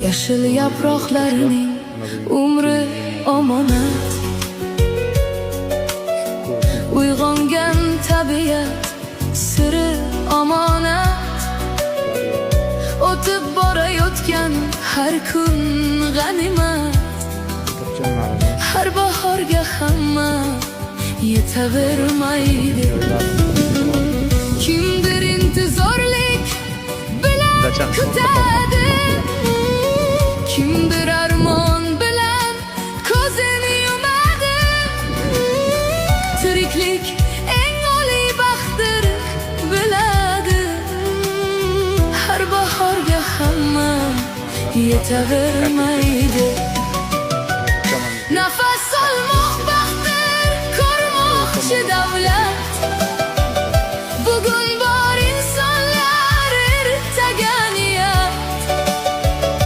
Yaşıl yaproqlarining umri omonat. Uyg'ongan tabiat siri omonat. O'tib borayotgan har kun g'animat. Har bahorga hamma yetavermaydi. Kimdir intizorlik bilan kutadi, kimdir armon bilan ko'zini yumadi. Tiriklik eng oliy baxtdir biladi. Har bahorga hamma yetavermaydi.